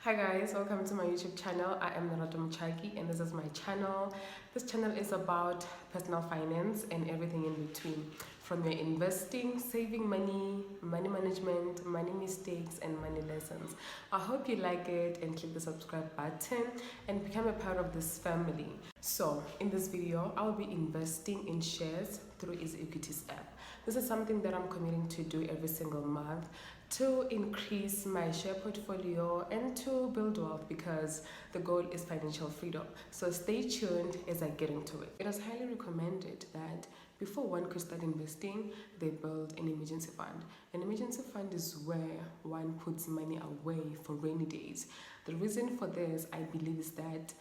Hi guys, welcome to my YouTube channel. I am Narato Mchaki and this is my channel. This channel is about personal finance and everything in between. From your investing, saving money, money management, money mistakes and money lessons. I hope you like it and click the subscribe button and become a part of this family. So in this video, I'll be investing in shares through EasyEquities app. This is something that I'm committing to do every single month to increase my share portfolio and to build wealth because the goal is financial freedom. So stay tuned as I get into it. It is highly recommended that before one could start investing, they build an emergency fund. An emergency fund is where one puts money away for rainy days. The reason for this, I believe, is that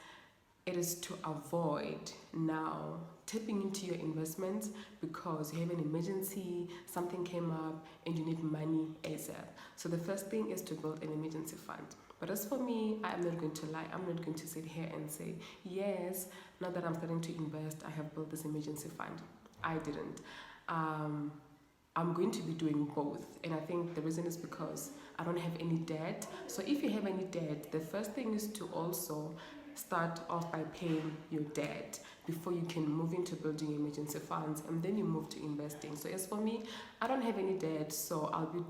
it is to avoid now tapping into your investments because you have an emergency, something came up and you need money ASAP. So the first thing is to build an emergency fund. But as for me, I am not going to lie. I'm not going to sit here and say, yes, now that I'm starting to invest, I have built this emergency fund. I didn't. I'm going to be doing both, and I think the reason is because I don't have any debt. So if you have any debt, the first thing is to also start off by paying your debt before you can move into building emergency funds, and then you move to investing. So as for me, I don't have any debt, so I'll be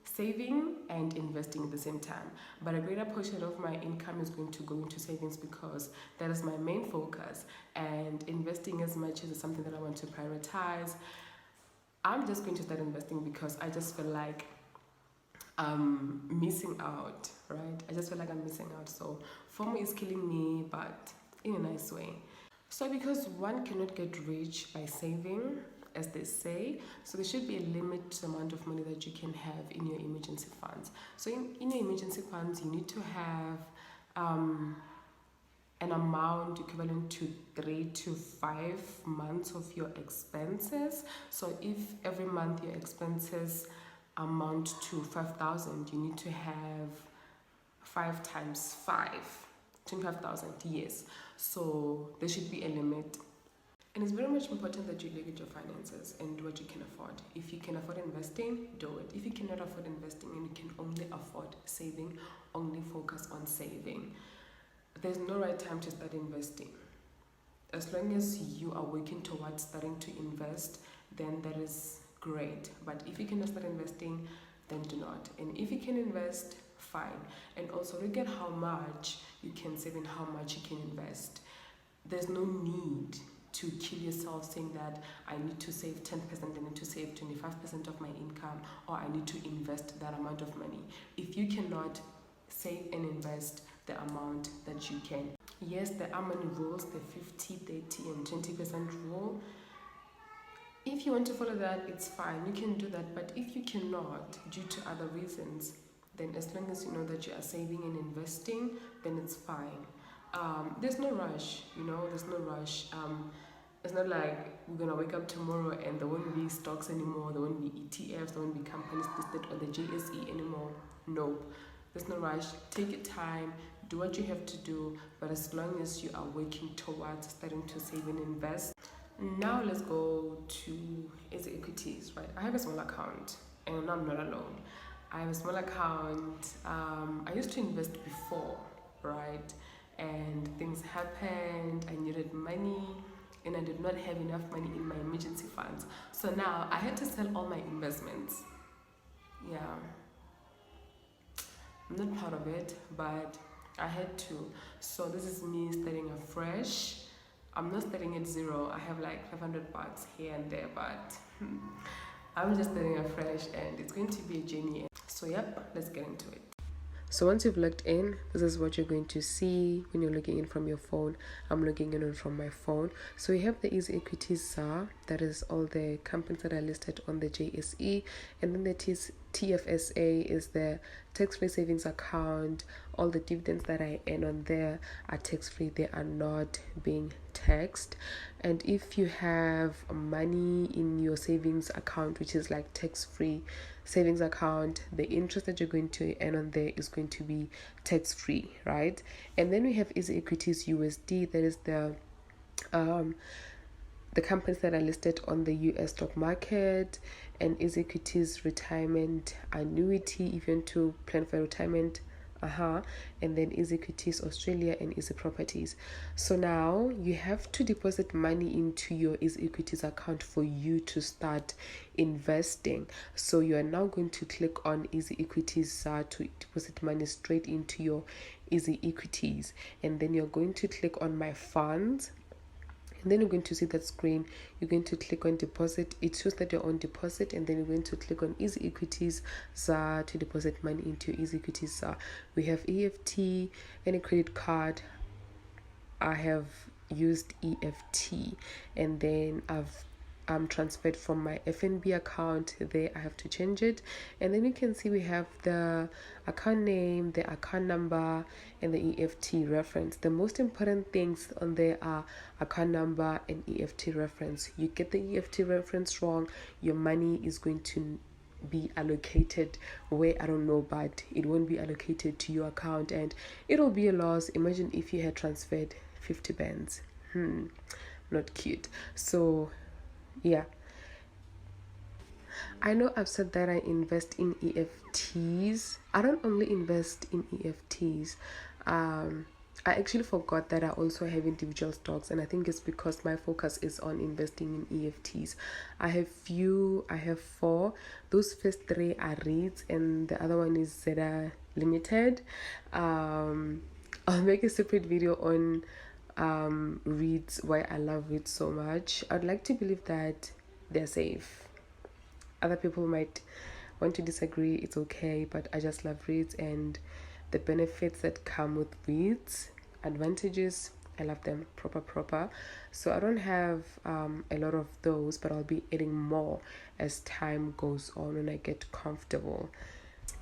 saving and investing at the same time. But a greater portion of my income is going to go into savings because that is my main focus, and investing as much as it's something that I want to prioritize. I'm just going to start investing because I just feel like I'm missing out, right? I just feel like I'm missing out. So FOMO is killing me, but in a nice way. So because one cannot get rich by saving, as they say, so there should be a limit to the amount of money that you can have in your emergency funds. So in your emergency funds, you need to have an amount equivalent to 3 to 5 months of your expenses. So if every month your expenses amount to 5,000, you need to have 5 times 5, 25,000, yes. So there should be a limit. And it's very much important that you look at your finances and do what you can afford. If you can afford investing, do it. If you cannot afford investing and you can only afford saving, only focus on saving. There's no right time to start investing. As long as you are working towards starting to invest, then that is great. But if you cannot start investing, then do not. And if you can invest, fine. And also look at how much you can save and how much you can invest. There's no need to kill yourself saying that I need to save 10%, I need to save 25% of my income, or I need to invest that amount of money. If you cannot save and invest the amount that you can. Yes, there are many rules, the 50, 30 and 20% rule. If you want to follow that, it's fine, you can do that. But if you cannot, due to other reasons, then as long as you know that you are saving and investing, then it's fine. There's no rush, there's no rush. It's not like we're gonna wake up tomorrow and there won't be stocks anymore, there won't be ETFs, there won't be companies listed on the JSE anymore. Nope. There's no rush. Take your time, do what you have to do, but as long as you are working towards starting to save and invest. Now let's go to EasyEquities, right? I have a small account and I'm not alone. I have a small account. I used to invest before, right? And things happened, I needed money and I did not have enough money in my emergency funds. So now I had to sell all my investments. Yeah. I'm not proud of it, but I had to. So this is me starting afresh. I'm not starting at zero. I have like 500 bucks here and there, but I'm just starting afresh and it's going to be a journey. So yep, let's get into it. So once you've logged in, this is what you're going to see when you're logging in from your phone. I'm logging in from my phone. So we have the EasyEquities SAR, that is all the companies that are listed on the JSE, and then the TFSA is the tax-free savings account. All the dividends that I earn on there are tax-free, they are not being taxed. And if you have money in your savings account, which is like tax-free savings account, the interest that you're going to earn on there is going to be tax-free, right? And then we have EasyEquities USD, that is the companies that are listed on the US stock market, and EasyEquities retirement annuity. If you want to plan for retirement, and then EasyEquities Australia and Easy Properties. So now you have to deposit money into your EasyEquities account for you to start investing. So you are now going to click on EasyEquities to deposit money straight into your EasyEquities, and then you're going to click on my funds. And then you're going to see that screen. You're going to click on deposit. It shows that you're on deposit, and then you're going to click on EasyEquities to deposit money into EasyEquities. We have EFT, any credit card. I have used EFT, and then I've transferred from my FNB account. There I have to change it, and then you can see we have the account name, the account number, and the EFT reference. The most important things on there are account number and EFT reference. You get the EFT reference wrong, your money is going to be allocated where I don't know, but it won't be allocated to your account, and it'll be a loss. Imagine if you had transferred 50 bands. Not cute. So yeah, I know I've said that I invest in EFTs. I don't only invest in EFTs. I actually forgot that I also have individual stocks, and I think it's because my focus is on investing in EFTs. I have four. Those first three are REITs, and the other one is Zeta Limited. I'll make a separate video on REITs, why I love REITs so much. I'd like to believe that they're safe. Other people might want to disagree, it's okay, but I just love REITs and the benefits that come with REITs, advantages, I love them proper. So I don't have a lot of those, but I'll be adding more as time goes on when I get comfortable.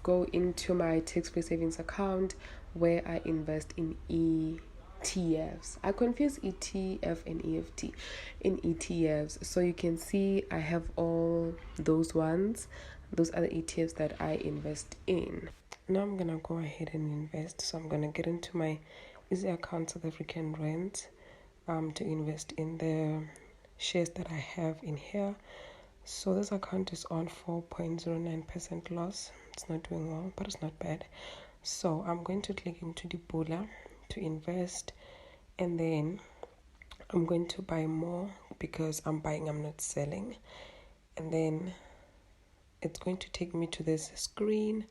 Go into my tax-free savings account where I invest in ETFs. I confuse ETF and EFT in ETFs. So you can see I have all those ones. Those are the ETFs that I invest in. Now I'm gonna go ahead and invest. So I'm gonna get into my Easy account South African Rand to invest in the shares that I have in here. So this account is on 4.09% loss. It's not doing well, but it's not bad. So I'm going to click into the Bula to invest, and then I'm going to buy more because I'm buying, I'm not selling. And then it's going to take me to this screen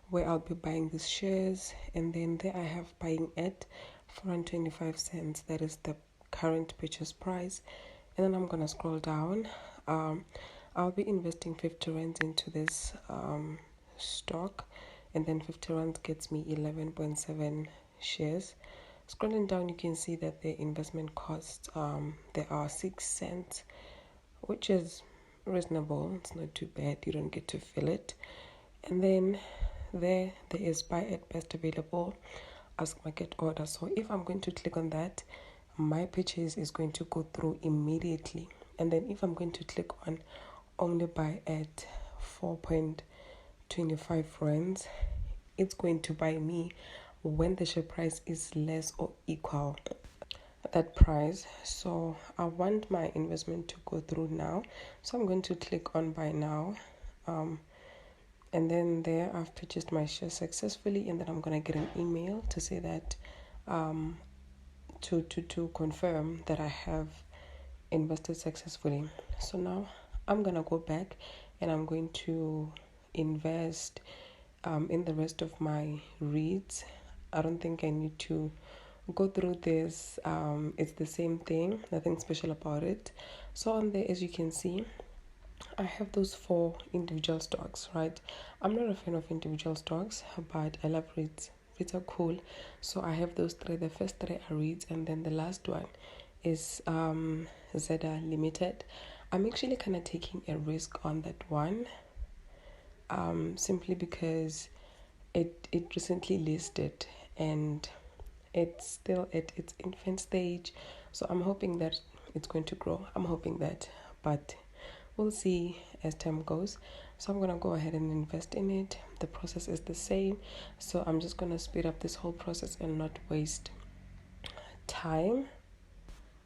where I'll be buying these shares, and then there I have buying at 425 cents. That is the current purchase price. And then I'm gonna scroll down. I'll be investing 50 rands into this stock, and then 50 rands gets me 11.7 shares. Scrolling down, you can see that the investment costs there are 6 cents, which is reasonable. It's not too bad. You don't get to feel it. And then there is buy at best available, ask market order. So if I'm going to click on that, my purchase is going to go through immediately. And then if I'm going to click on only buy at 4.25 rands, it's going to buy me when the share price is less or equal that price. So I want my investment to go through now, so I'm going to click on buy now, and then there I've purchased my share successfully, and then I'm gonna get an email to say that to confirm that I have invested successfully. So now I'm gonna go back and I'm going to invest in the rest of my REITs. I don't think I need to go through this. It's the same thing, nothing special about it. So on there, as you can see, I have those 4 individual stocks, right? I'm not a fan of individual stocks, but I love REITs. REITs are cool. So I have those 3. The first 3 are REITs, and then the last one is Zeta Limited. I'm actually kind of taking a risk on that one, simply because it recently listed and it's still at its infant stage. So I'm hoping that it's going to grow. I'm hoping that, but we'll see as time goes. So I'm going to go ahead and invest in it. The process is the same. So I'm just going to speed up this whole process and not waste time.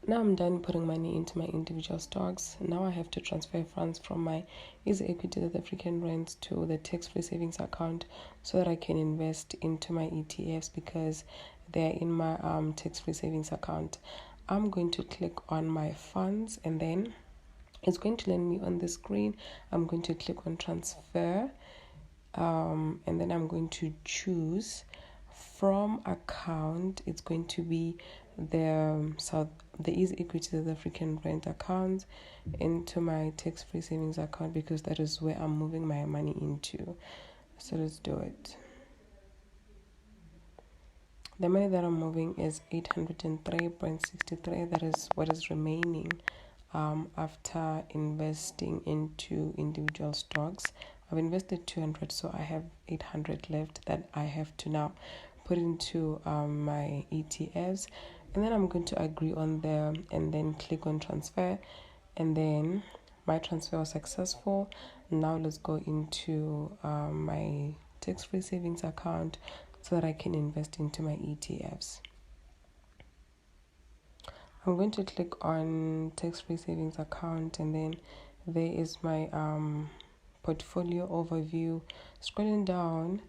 Now I'm done putting money into my individual stocks. Now I have to transfer funds from my EasyEquities South African rent to the tax-free savings account so that I can invest into my ETFs because they're in my tax-free savings account. I'm going to click on my funds and then it's going to land me on the screen. I'm going to click on transfer and then I'm going to choose from account. It's going to be the EasyEquities South African rent account into my tax-free savings account because that is where I'm moving my money into. So let's do it. The money that I'm moving is 803.63. That is what is remaining after investing into individual stocks. I've invested 200, so I have 800 left that I have to now put into my ETFs. And then I'm going to agree on them and then click on transfer. And then my transfer was successful. Now let's go into my tax-free savings account so that I can invest into my ETFs. I'm going to click on tax-free savings account and then there is my portfolio overview. Scrolling down,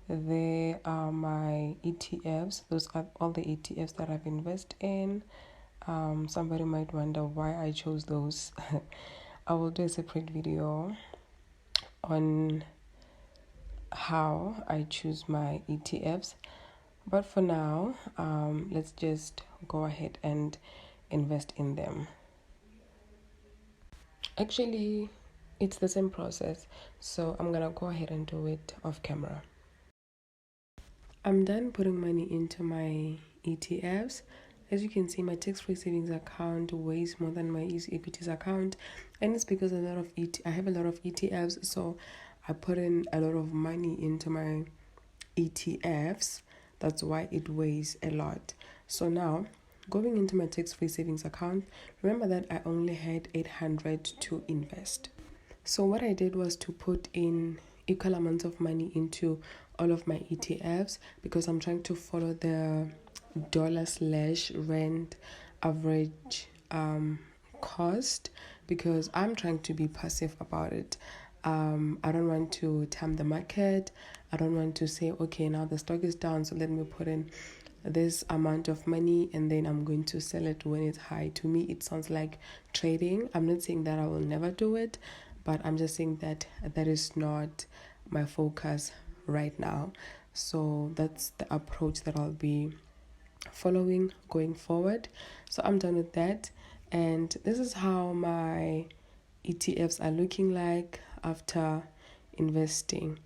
there are my ETFs. Those are all the ETFs that I've invested in. Somebody might wonder why I chose those. I will do a separate video on how I choose my ETFs. But for now, let's just go ahead and invest in them. Actually, it's the same process, so I'm gonna go ahead and do it off camera. I'm done putting money into my ETFs. As you can see, my tax-free savings account weighs more than my EasyEquities account, and it's because I have a lot of ETFs, so I put in a lot of money into my ETFs. That's why it weighs a lot. So now, going into my tax-free savings account, remember that I only had 800 to invest. So what I did was to put in equal amounts of money into all of my ETFs because I'm trying to follow the dollar/rand average cost because I'm trying to be passive about it. I don't want to time the market. I don't want to say, okay, now the stock is down, so let me put in this amount of money and then I'm going to sell it when it's high. To me, it sounds like trading. I'm not saying that I will never do it, but I'm just saying that that is not my focus right now. So that's the approach that I'll be following going forward. So I'm done with that, and this is how my ETFs are looking like after investing.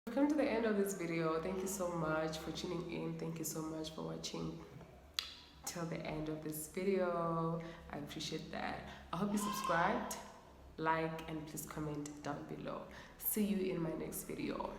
We've come to the end of this video. Thank you so much for tuning in. Thank you so much for watching till the end of this video. I appreciate that. I hope you subscribed, like, and please comment down below. See you in my next video.